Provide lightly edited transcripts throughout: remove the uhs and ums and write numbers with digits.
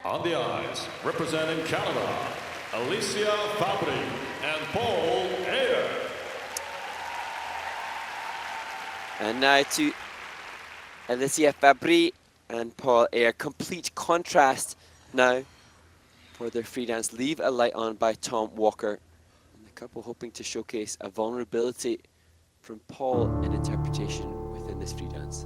On the ice, representing Canada, Alicia FABBRI and AYER. And now to Alicia FABBRI and AYER. Complete contrast now for their free dance. Leave a Light On by Tom Walker. And the couple hoping to showcase a vulnerability from Paul in interpretation within this free dance.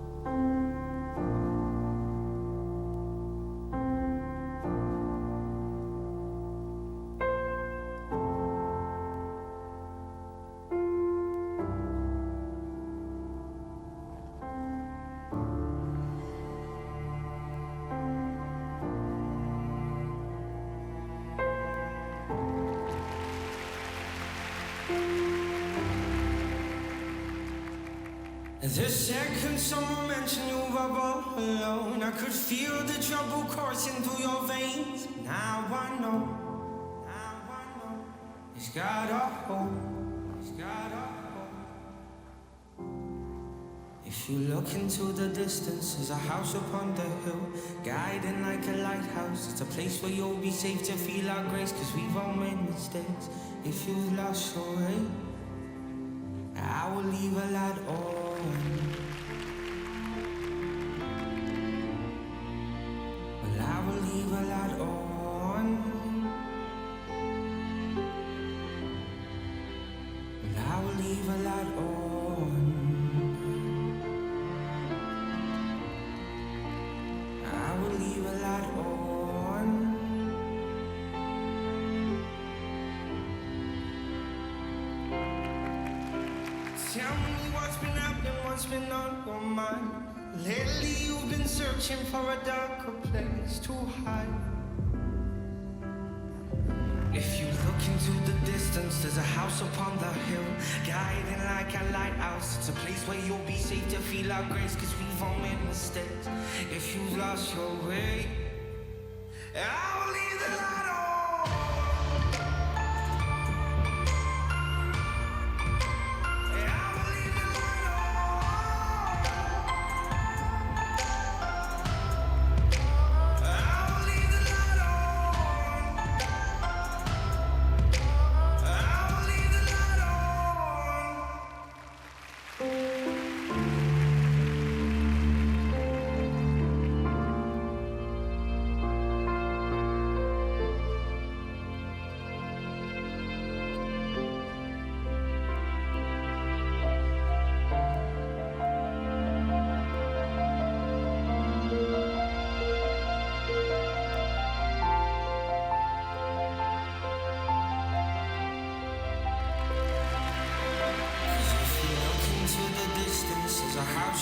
The second someone mentioned you were all alone, I could feel the trouble coursing through your veins. Now I know, it's got a hope, If you look into the distance, there's a house upon the hill, guiding like a lighthouse. It's a place where you'll be safe to feel our grace, cause we've all made mistakes. If you've lost your way, I will leave a light on. Well, I will leave a light on. Well, I will leave a light on. I will leave a light on. Tell me what's been happening, what's been on your mind. Lately you've been searching for a darker place to hide. If you look into the distance, there's a house upon the hill, guiding like a lighthouse. It's a place where you'll be safe to feel our grace, cause we've all made mistakes. If you've lost your way, I will leave the light on.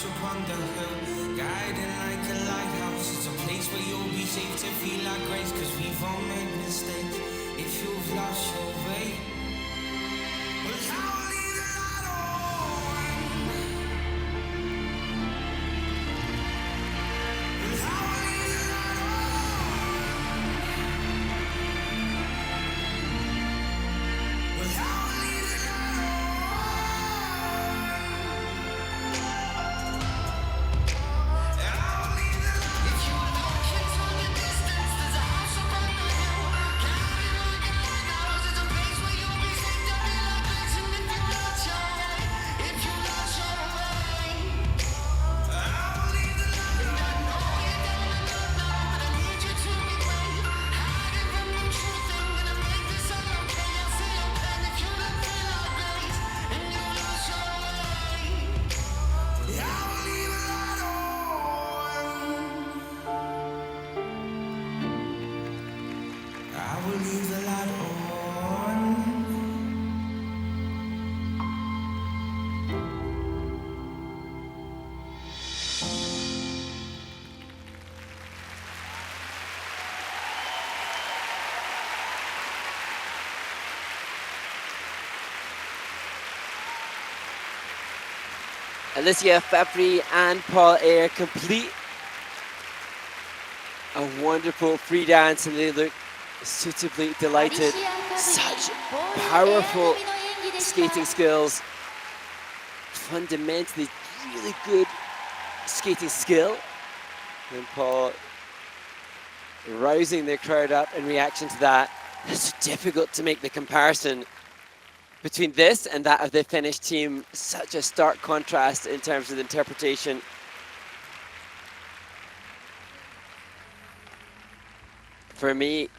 Upon the hill, guiding like a lighthouse. It's a place where you'll be safe to feel our grace, cause we've all made mistakes. If you've lost your way, well, I will leave the light on. Well, I will leave the light on. Well, I will leave the light on. I will leave the light on. Alicia FABBRI and AYER complete a wonderful free dance, and they look suitably delighted. Such powerful skating skills, fundamentally really good skating skill. And Paul rousing the crowd up in reaction to that. It's difficult to make the comparison between this and that of the Finnish team. Such a stark contrast in terms of the interpretation. For me,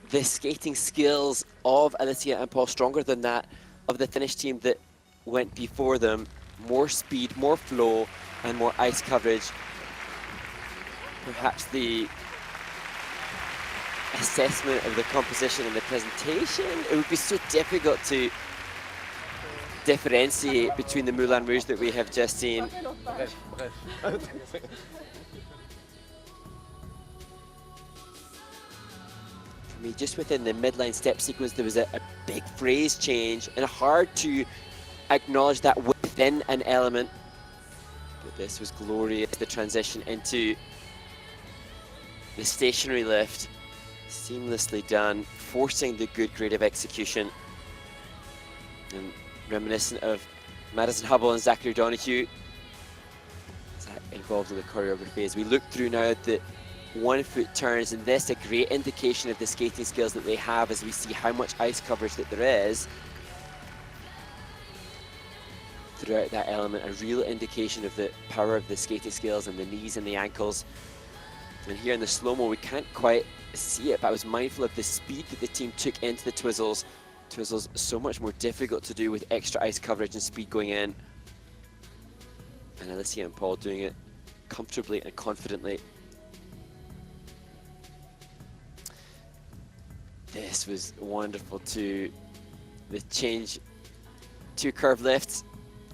the skating skills of Alicia and Paul stronger than that of the Finnish team that went before them. More speed, more flow, and more ice coverage. Perhaps the assessment of the composition and the presentation, it would be so difficult to differentiate between the Moulin Rouge that we have just seen. For me, just within the midline step sequence, there was a big phrase change, and hard to acknowledge that within an element. But this was glorious, the transition into the stationary lift. Seamlessly done, forcing the good grade of execution. And reminiscent of Madison Hubble and Zachary Donoghue. That involved in the choreography. As we look through now at the 1 foot turns, and this a great indication of the skating skills that they have as we see how much ice coverage that there is throughout that element. A real indication of the power of the skating skills and the knees and the ankles. And here in the slow-mo, we can't quite see it, but I was mindful of the speed that the team took into the twizzles. Twizzles so much more difficult to do with extra ice coverage and speed going in. And Alicia and Paul doing it comfortably and confidently. This was wonderful too. The change to curve lifts,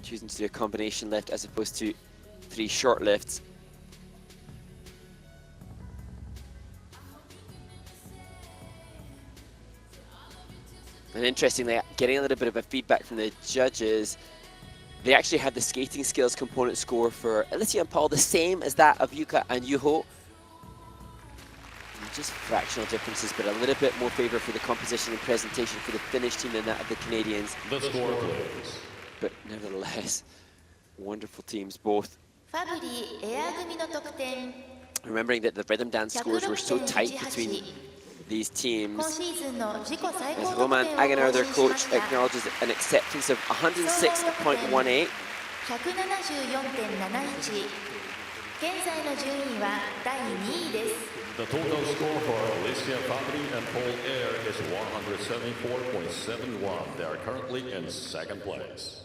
choosing to do a combination lift as opposed to 3 short lifts. And interestingly, getting a little bit of a feedback from the judges, they actually had the skating skills component score for Alicia and Paul the same as that of Yuka and Yuho. Just fractional differences, but a little bit more favour for the composition and presentation for the Finnish team than that of the Canadians. The score, please. But nevertheless, wonderful teams both. FABBRI エア組の得点 Remembering that the rhythm dance scores were so tight between these teams. 今シーズンの自己最 As 高得 Roman 点を Aguinar, 更 their 新し coach, ました acknowledges an acceptance of 106.18. 174.71現在の順位は第2位です The total score for Alicia FABBRI and Paul AYER is 174.71. They are currently in second place.